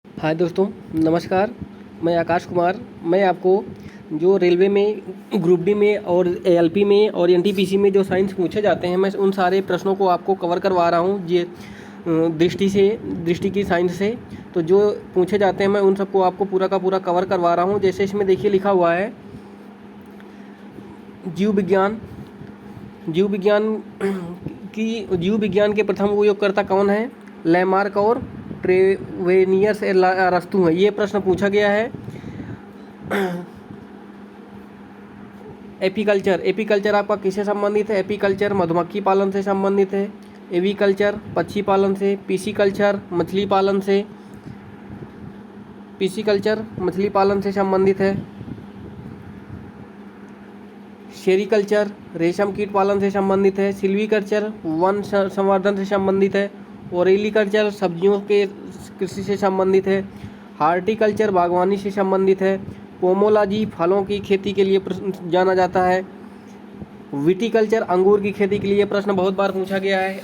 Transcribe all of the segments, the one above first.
हाय दोस्तों, नमस्कार। मैं आकाश कुमार। मैं आपको जो रेलवे में ग्रुप डी में और एएलपी में और एनटीपीसी में जो साइंस पूछे जाते हैं, मैं उन सारे प्रश्नों को आपको कवर करवा रहा हूँ ये दृष्टि की साइंस से। तो जो पूछे जाते हैं मैं उन सबको आपको पूरा का पूरा कवर करवा रहा हूँ। जैसे इसमें देखिए लिखा हुआ है जीव विज्ञान। जीव विज्ञान के प्रथम उपयोगकर्ता कौन है? लैमार्क और ट्रेवेनियस अरस्तू है। ये प्रश्न पूछा गया है। एपीकल्चर आपका किससे संबंधित है? एपीकल्चर मधुमक्खी पालन से संबंधित है। एवीकल्चर पक्षी पालन से। पीसीकल्चर मछली पालन से। पीसीकल्चर मछली पालन से संबंधित है। सेरीकल्चर रेशम कीट पालन से संबंधित है। सिल्वीकल्चर वन संवर्धन से संबंधित है। ओरेलीकल्चर सब्जियों के कृषि से संबंधित है। हार्टिकल्चर बागवानी से संबंधित है। पोमोलॉजी फलों की खेती के लिए जाना जाता है। विटिकल्चर अंगूर की खेती के लिए प्रश्न बहुत बार पूछा गया है।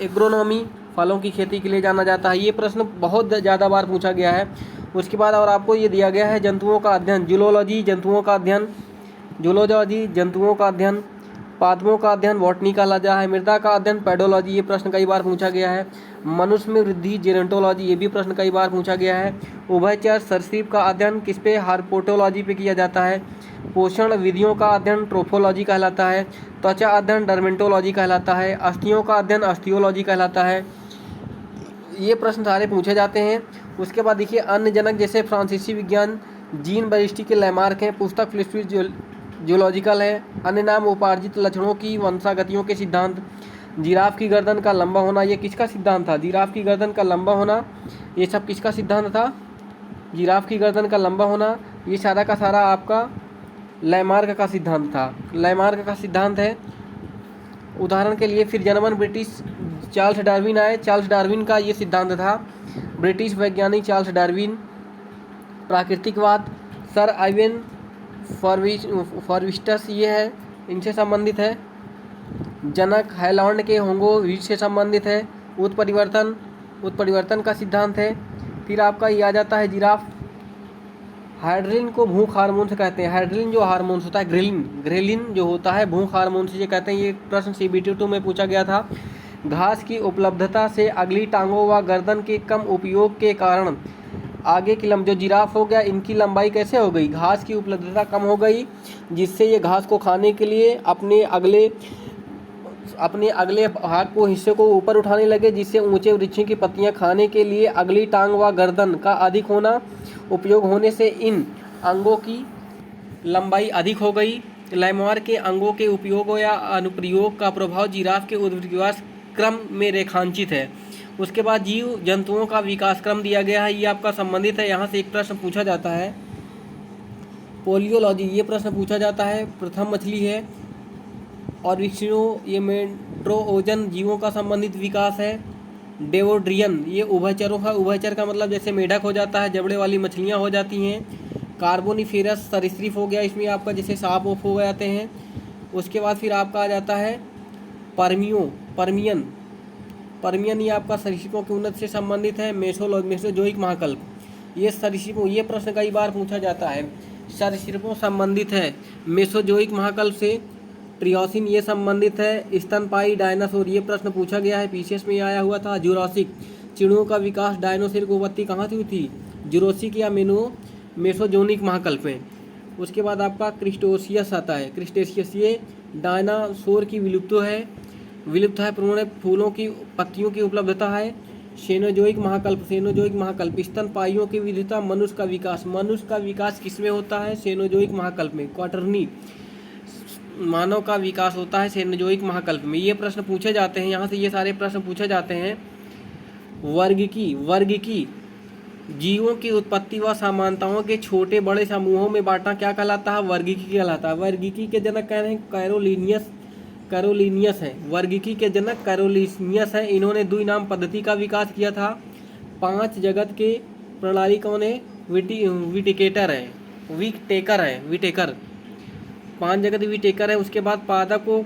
एग्रोनॉमी फलों की खेती के लिए जाना जाता है। ये प्रश्न बहुत ज़्यादा बार पूछा गया है। उसके बाद और आपको ये दिया गया है जंतुओं का अध्ययन। जूलॉजी जंतुओं का अध्ययन। जूलॉजी जंतुओं का अध्ययन। पादपों का अध्ययन बॉटनी कहलाता है। मृदा का अध्ययन पेडोलॉजी। ये प्रश्न कई बार पूछा गया है। मनुष्य में वृद्धि जेनेटोलॉजी। ये भी प्रश्न कई बार पूछा गया है। उभयचर सरीसृप का अध्ययन किस पे? हार्पोटोलॉजी पे किया जाता है। पोषण विधियों का अध्ययन ट्रोफोलॉजी कहलाता है। त्वचा अध्ययन डर्मेटोलॉजी कहलाता है। अस्थियों का अध्ययन अस्थियोलॉजी कहलाता है। ये प्रश्न सारे पूछे जाते हैं। उसके बाद देखिए अन्य जनक जैसे फ्रांसीसी विज्ञान जीन बैरिस्टी के लैमार्क हैं। पुस्तक फिलिप्स जूलॉजिकल है। अन्य नाम उपार्जित लक्षणों की वंशागतियों के सिद्धांत। जिराफ की गर्दन का लंबा होना, ये किसका सिद्धांत था? जिराफ की गर्दन का लंबा होना, ये सब किसका सिद्धांत था? जिराफ की गर्दन का लंबा होना, ये सारा का सारा आपका लैमार्क का सिद्धांत था। लैमार्क का सिद्धांत है। उदाहरण के लिए फिर जर्मन ब्रिटिश चार्ल्स डार्विन आए। चार्ल्स डार्विन का ये सिद्धांत था। ब्रिटिश वैज्ञानिक चार्ल्स डार्विन। प्राकृतिकवाद सर आइवेन फॉरविस्टस ये है, इनसे संबंधित है। जनक हाईलैंड के होंगो रीड से संबंधित है। उत्परिवर्तन का सिद्धांत है। फिर आपका ये आ जाता है जिराफ। हाइड्रिन को भूख हार्मोन से कहते हैं। हाइड्रिन जो हार्मोन होता है, ग्रेलिन जो होता है भूख हार्मोन से ये कहते हैं। ये प्रश्न CBT 2 में पूछा गया था। घास की उपलब्धता से अगली टांगों व गर्दन के कम उपयोग के कारण आगे की जो जिराफ हो गया, इनकी लंबाई कैसे हो गई? घास की उपलब्धता कम हो गई, जिससे ये घास को खाने के लिए अपने अगले भाग को हिस्से को ऊपर उठाने लगे, जिससे ऊंचे वृक्षों की पत्तियां खाने के लिए अगली टांग व गर्दन का अधिक होना उपयोग होने से इन अंगों की लंबाई अधिक हो गई। लैमार्क के अंगों के उपयोग या अनुप्रयोग का प्रभाव जिराफ के विकास क्रम में रेखांकित है। उसके बाद जीव जंतुओं का विकास क्रम दिया गया है। ये आपका संबंधित है। यहाँ से एक प्रश्न पूछा जाता है पोलियोलॉजी। ये प्रश्न पूछा जाता है। प्रथम मछली है। और ये मेट्रोओजन जीवों का संबंधित विकास है। डेवोड्रियन ये उभयचरों का, उभयचर का मतलब जैसे मेढक हो जाता है, जबड़े वाली मछलियाँ हो जाती हैं। कार्बोनिफेरस सरीसृप हो गया, इसमें आपका जैसे सांप ओफ हो जाते हैं। उसके बाद फिर आपका आ जाता है पर्मियन ये आपका सरीसृपों की उन्नति से संबंधित है। मेसोजोइक महाकल्प ये सरीसृपों, ये प्रश्न कई बार पूछा जाता है। सरीसृपों संबंधित है मेसोजोइक महाकल्प से। ट्रियोसिन ये संबंधित है स्तनपायी डायनासोर। ये प्रश्न पूछा गया है, पीसीएस में आया हुआ था। जुरासिक चिड़ियों का विकास डायनासोर की उत्पत्ति कहाँ से हुई थी? जुरासिक या मेसोजोनिक महाकल्प में। उसके बाद आपका क्रिस्टेशियस आता है। क्रिस्टेशियस ये डायनासोर की विलुप्त है पुराने फूलों की पत्तियों की उपलब्धता है। सेनोजोइक महाकल्प स्तनपायियों की विविधता। मनुष्य का विकास किसमें होता है? सेनोजोइक महाकल्प में। क्वाटरनी मानव का विकास होता है सेनोजोइक महाकल्प में। ये प्रश्न पूछे जाते हैं। यहाँ से ये सारे प्रश्न पूछे जाते हैं। वर्गीकी जीवों की उत्पत्ति व समानताओं के छोटे बड़े समूहों में बांटना क्या कहलाता है? वर्गीकी कहलाता है। वर्गीकी के जनक कह रहे हैं कैरोलिनियस है। वर्गीकी के जनक कैरोलिनियस है। इन्होंने द्विनाम पद्धति का विकास किया था। 5 जगत के प्रणाली कौन है? विटेकर 5 जगत विटेकर है। उसके बाद पादप को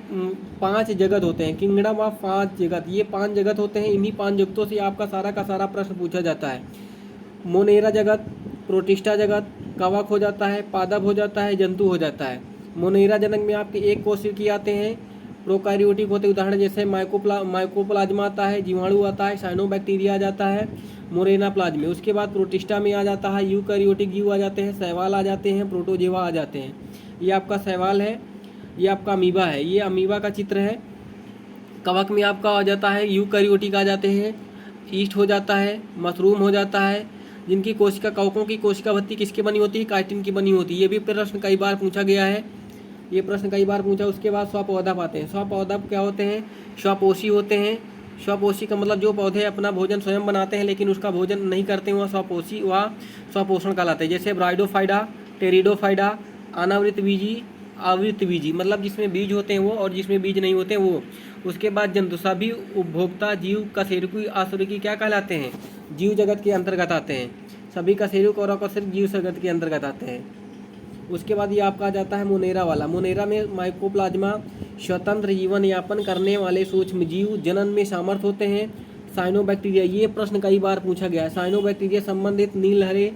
5 जगत होते हैं। किंगडम ऑफ 5 जगत, ये 5 जगत होते हैं। इन्हीं 5 जगतों से आपका सारा का सारा प्रश्न पूछा जाता है। मोनेरा जगत, प्रोटिस्टा जगत, कवक हो जाता है, पादप हो जाता है, जंतु हो जाता है। मोनेरा जनक में आपके एक कोशिकीय आते हैं, प्रोकैरियोटिक होते उदाहरण जैसे माइकोप्लाज्मा आता है, जीवाणु आता है, साइनोबैक्टीरिया आ जाता है मोरेना प्लाज्म में। उसके बाद प्रोटिस्टा में आ जाता है यूकैरियोटिक जीव आ जाते हैं, शैवाल आ जाते हैं, प्रोटोजेवा आ जाते हैं। ये आपका शैवाल है, ये आपका अमीबा है, ये अमीबा का चित्र है। कवक में आपका आ जाता है यूकैरियोटिक आ जाते हैं, ईस्ट हो जाता है, मशरूम हो जाता है, जिनकी कोशिका कवकों की कोशिका भित्ति किसकी बनी होती है? काइटिन की बनी होती है। ये भी प्रश्न कई बार पूछा गया है, ये प्रश्न कई बार पूछा। उसके बाद स्वपौधक आते हैं। स्वपौधक क्या होते हैं? स्वपोषी होते हैं। स्वपोषी का मतलब जो पौधे अपना भोजन स्वयं बनाते हैं लेकिन उसका भोजन नहीं करते वह स्वपोषी व स्वपोषण कहलाते हैं। जैसे ब्राइडोफाइडा, टेरिडोफाइडा, अनावृत बीजी, आवृत बीजी, मतलब जिसमें बीज होते हैं वो और जिसमें बीज नहीं होते वो। उसके बाद जंतु सभी उपभोक्ता जीव कशेरुकी आसुरिकी क्या कहलाते हैं? जीव जगत के अंतर्गत आते हैं। सभी कशेरुक और अकशेरुक जीव जगत के अंतर्गत आते हैं। उसके बाद ये आपका आ जाता है मोनेरा वाला। मोनेरा में माइकोप्लाज्मा स्वतंत्र जीवन यापन करने वाले सूक्ष्म जीव जनन में सामर्थ होते हैं। साइनोबैक्टीरिया, ये प्रश्न कई बार पूछा गया है। साइनोबैक्टीरिया संबंधित नीलहरे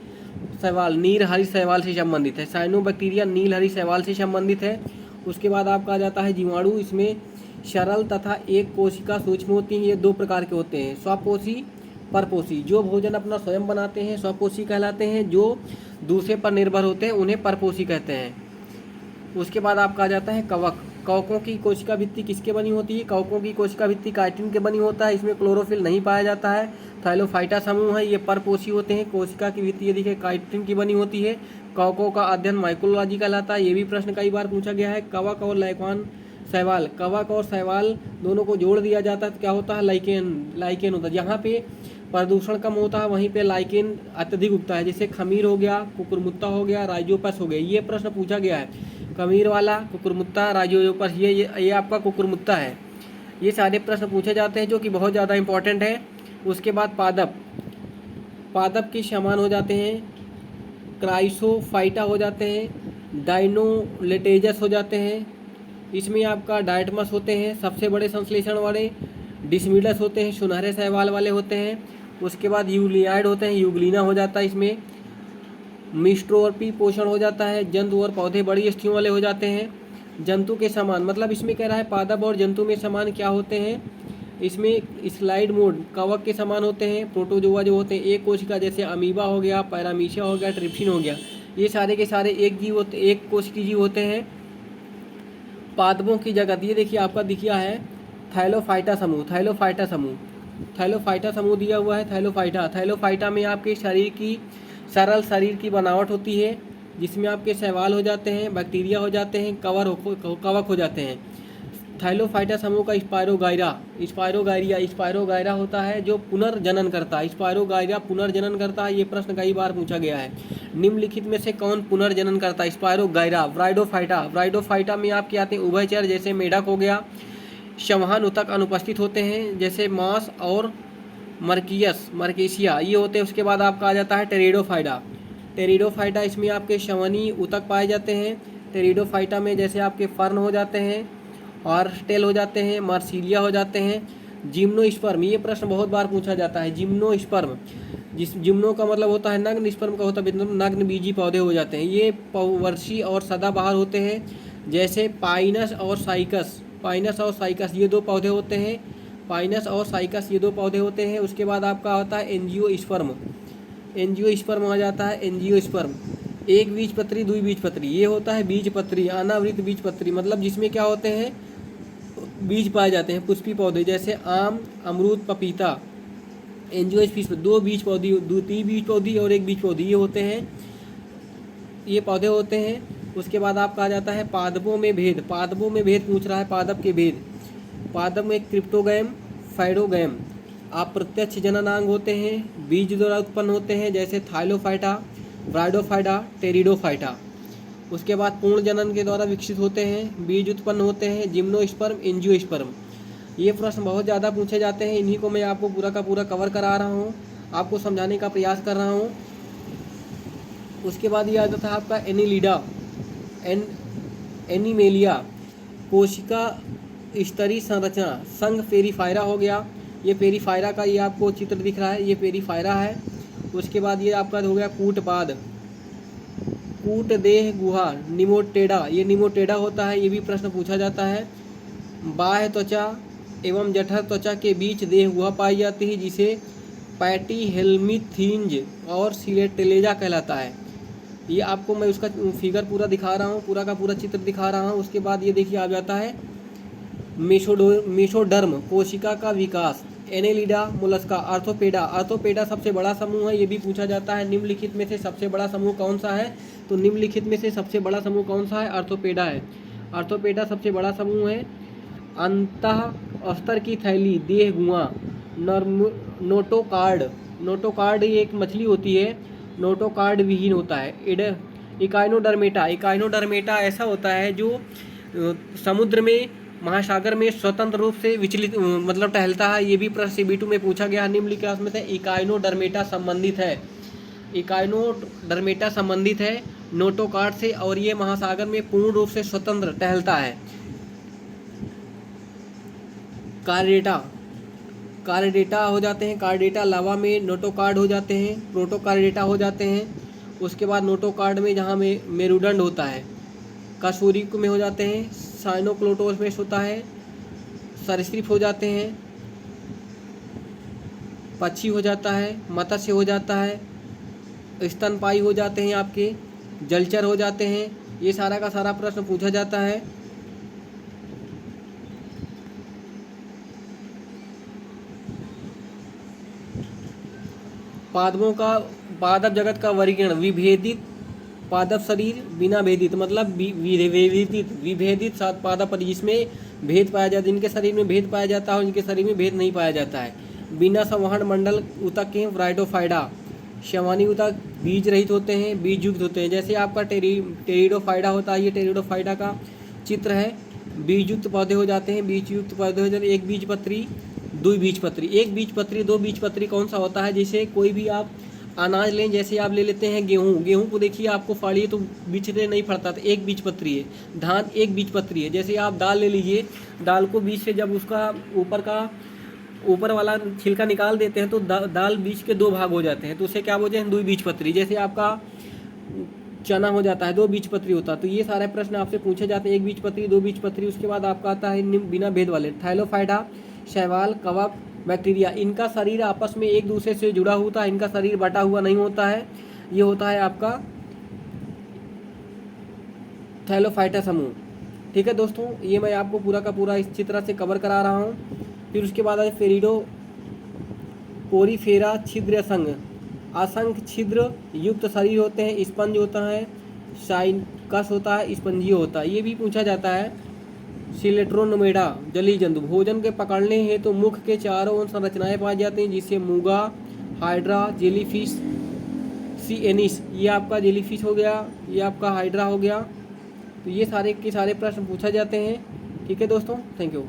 शैवाल, नीलहरी शैवाल से संबंधित है। साइनोबैक्टीरिया नीलहरी शैवाल से संबंधित है। उसके बाद आपका आ जाता है जीवाणु। इसमें सरल तथा एक कोशिका सूक्ष्म होती हैं। ये दो प्रकार के होते हैं, स्वपोषी, परपोषी। जो भोजन अपना स्वयं बनाते हैं स्वपोषी कहलाते हैं, जो दूसरे पर निर्भर होते हैं उन्हें परपोषी कहते हैं। उसके बाद आपका आ जाता है कवक। कवकों की कोशिका भित्ति किसके बनी होती है? कवकों की कोशिका भित्ति काइटिन के बनी होता है। इसमें क्लोरोफिल नहीं पाया जाता है। थाइलोफाइटा समूह है, ये परपोषी होते हैं। कोशिका की भित्ति ये देखिए काइटिन की बनी होती है। कवकों का अध्ययन माइकोलॉजी कहलाता है। ये भी प्रश्न कई बार पूछा गया है। कवक और लाइकान शैवाल, कवक और शैवाल दोनों को जोड़ दिया जाता है तो क्या होता है? लाइकेन होता है। जहाँ पे प्रदूषण कम होता है वहीं पे लाइकेन अत्यधिक उगता है। जैसे खमीर हो गया, कुकुरमुत्ता हो गया, राइजोपस हो गया। ये प्रश्न पूछा गया है। खमीर वाला, कुकुरमुत्ता, राइजोपस, ये आपका कुकुरमुत्ता है। ये सारे प्रश्न पूछे जाते हैं जो कि बहुत ज़्यादा इंपॉर्टेंट है। उसके बाद पादप, पादप के समान हो जाते हैं। क्राइसोफाइटा हो जाते हैं, डाइनोलेटेजस हो जाते हैं। इसमें आपका डायटमस होते हैं, सबसे बड़े संश्लेषण वाले। डिसमिडस होते हैं, सुनहरे शैवाल वाले होते हैं। उसके बाद यूलियाइड होते हैं, यूग्लिना हो जाता है। इसमें मिस्ट्रोर्पी पोषण हो जाता है। जंतु और पौधे बड़ी अस्थियों वाले हो जाते हैं। जंतु के समान मतलब इसमें कह रहा है पादप और जंतु में समान क्या होते हैं? इसमें स्लाइड मोड कवक के समान होते हैं। प्रोटोजोआ जो होते हैं एक कोशिका, जैसे अमीबा हो गया, पैरामीशिया हो गया, ट्रिप्सिन हो गया, ये सारे के सारे एक जीव होते, एक कोशिकीय जीव होते हैं। पादपों की जगत ये देखिए आपका दिखा है थैलोफाइटा समूह। थैलोफाइटा समूह, थैलोफाइटा समूह दिया हुआ है। थैलोफाइटा, थैलोफाइटा में आपके शरीर की सरल शरीर की बनावट होती है, जिसमें आपके शैवाल हो जाते हैं, बैक्टीरिया हो जाते हैं, कवक हो जाते हैं। थैलोफाइटा समूह का स्पायरोगायरिया होता है जो पुनर्जनन करता है। स्पायरोगायरिया पुनर्जनन करता है। ये प्रश्न कई बार पूछा गया है। निम्नलिखित में से कौन पुनर्जनन करता है? स्पायरोगायरिया। ब्राइडोफाइटा में आपके आते हैं उभयचर, जैसे मेढक हो गया। संवहन ऊतक अनुपस्थित होते हैं, जैसे मांस और मर्केसिया ये होते हैं। उसके बाद आपका आ जाता है टेरिडोफाइटा। इसमें आपके संवहनी ऊतक पाए जाते हैं। टेरिडोफाइटा में जैसे आपके फर्न हो जाते हैं, ऑर्स्टेल हो जाते हैं, मार्सिलिया हो जाते हैं। जिम्नोस्पर्म, ये प्रश्न बहुत बार पूछा जाता है। जिम्नोस्पर्म, जिम्नो का मतलब होता है नग्न, स्पर्म का होता है नग्न बीजी पौधे हो जाते हैं। ये वर्षी और सदाबहार होते हैं, जैसे पाइनस और साइकस ये दो पौधे होते हैं। पाइनस और साइकस ये दो पौधे होते हैं। उसके बाद आपका होता है एंजियोस्पर्म आ जाता है। एंजियोस्पर्म एक बीजपत्री, दुई बीजपत्री, ये होता है बीजपत्री। अनावृत बीजपत्री मतलब जिसमें क्या होते हैं? बीज पाए जाते हैं। पुष्पी पौधे जैसे आम, अमरूद, पपीता। एंजियोस्पर्म दो बीज पौधी और एक बीज पौधी ये होते हैं, ये पौधे होते हैं। उसके बाद आपका आ जाता है पादपों में भेद पूछ रहा है। पादप के भेद, पादप में क्रिप्टोगैम, फाइडोगैम अप्रत्यक्ष जननांग होते हैं, बीज द्वारा उत्पन्न होते हैं, जैसे थाइलोफाइटा, ब्राइडोफाइटा, टेरिडोफाइटा। उसके बाद पूर्ण जनन के द्वारा विकसित होते हैं, बीज उत्पन्न होते हैं, जिम्नोस्पर्म, एंजियोस्पर्म। ये प्रश्न बहुत ज़्यादा पूछे जाते हैं। इन्हीं को मैं आपको पूरा का पूरा कवर करा रहा हूँ, आपको समझाने का प्रयास कर रहा हूँ। उसके बाद ये आ जाता है आपका एनिमेलिया, कोशिका स्तरीय संरचना। संघ पेरीफायरा हो गया, ये पेरीफायरा का ये आपको चित्र दिख रहा है, ये पेरीफायरा है। उसके बाद ये आपका हो गया कूटपाद, कूटदेह गुहा, निमोटेडा, ये निमोटेडा होता है, ये भी प्रश्न पूछा जाता है। बाह्य त्वचा एवं जठर त्वचा के बीच देह गुहा पाई जाती है जिसे पैटी हेल्मिथीन्ज और सिलेटेलेजा कहलाता है। ये आपको मैं उसका फिगर पूरा दिखा रहा हूँ, पूरा का पूरा चित्र दिखा रहा हूँ। उसके बाद ये देखिए आ जाता है मेसोडर्म, कोशिका का विकास, एनेलिडा, मोलस्का, आर्थोपेडा। आर्थोपेडा सबसे बड़ा समूह है, ये भी पूछा जाता है। निम्नलिखित में से सबसे बड़ा समूह कौन सा है? तो निम्नलिखित में से सबसे बड़ा समूह कौन सा है? आर्थोपेडा है। आर्थोपेडा सबसे बड़ा समूह है। अंतः अस्तर की थैली, देह गुहा, नोटोकार्ड, नोटोकार्ड ये एक मछली होती है, नोटोकार्ड विहीन होता है। इकाइनोडर्मेटा, इकाइनोडर्मेटा ऐसा होता है जो समुद्र में, महासागर में स्वतंत्र रूप से विचलित मतलब टहलता है। ये भी प्रश्न CB2 में पूछा गया। निम्नलिखित क्लास में से इकाइनोडर्मेटा संबंधित है, इकाइनोडर्मेटा संबंधित है नोटोकार्ड से, और ये महासागर में पूर्ण रूप से स्वतंत्र टहलता है। कार्डेटा, कार्डेटा हो जाते हैं, कार्डेटा लावा में नोटोकार्ड हो जाते हैं, प्रोटोकार्डेटा हो जाते हैं। उसके बाद नोटोकार्ड में जहाँ में मेरुदंड होता है, कशोरिक में हो जाते हैं, साइनोक्लोटोस होता है, सरीसृप हो जाते हैं, पक्षी हो जाता है, मत्स्य हो जाता है, स्तनपायी हो जाते हैं, आपके जलचर हो जाते हैं। ये सारा का सारा प्रश्न पूछा जाता है। पादपों का, पादप जगत का वर्गीकरण, विभेदित पादप शरीर, बिना भेदित मतलब विभेदित पादप जिसमें भेद पाया जाता है, जिनके शरीर में भेद पाया जाता है और जिनके शरीर में भेद नहीं पाया जाता है। बिना संवहन मंडल ऊतक के ब्राइडोफाइडा, शवानी ऊतक बीज रहित होते हैं, बीज युक्त होते हैं। जैसे आपका टेरिडोफाइडा होता है, ये टेरिडोफाइडा का चित्र है। बीज युक्त पौधे हो जाते हैं, बीज युक्त पौधे हो जाते हैं। एक बीजपत्री, दो बीजपत्री, एक बीजपत्री, दो बीजपत्री कौन सा होता है? जैसे कोई भी आप अनाज लें, जैसे आप ले लेते हैं गेहूँ, गेहूँ को देखिए आपको फाड़िए तो बीच से नहीं फड़ता, तो एक बीजपत्री है। धान एक बीजपत्री है। जैसे आप दाल ले लीजिए, दाल को बीज से जब उसका ऊपर वाला छिलका निकाल देते हैं तो दाल बीज के दो भाग हो जाते हैं, तो उसे क्या बोलते हैं? दो बीजपत्री। जैसे आपका चना हो जाता है, दो बीजपत्री होता है। तो ये सारे प्रश्न आपसे पूछे जाते हैं, एक बीजपत्री, दो बीजपत्री। उसके बाद आपका आता है बिना भेद वाले, थाइलोफाइडा, शैवाल, कवक, बैक्टीरिया। इनका शरीर आपस में एक दूसरे से जुड़ा होता है, इनका शरीर बटा हुआ नहीं होता है। ये होता है आपका थैलोफाइटा समूह। ठीक है दोस्तों, ये मैं आपको पूरा का पूरा इस चित्र से कवर करा रहा हूँ। फिर उसके बाद फेरिडो पोरीफेरा, छिद्र असंग, असंख्य छिद्र युक्त शरीर होते हैं, स्पंज होता है, साइनकस होता है, स्पंजीय होता है। ये भी पूछा जाता है। सिलेट्रोनोमेडा, जलीय जंतु, भोजन के पकड़ने हेतु तो मुख के चारों ओर संरचनाएं पाई जाती हैं, जिससे मूंगा, हाइड्रा, जेलीफिश, सी एनिस, ये आपका जेलीफिश हो गया, ये आपका हाइड्रा हो गया। तो ये सारे के सारे प्रश्न पूछा जाते हैं। ठीक है दोस्तों, थैंक यू।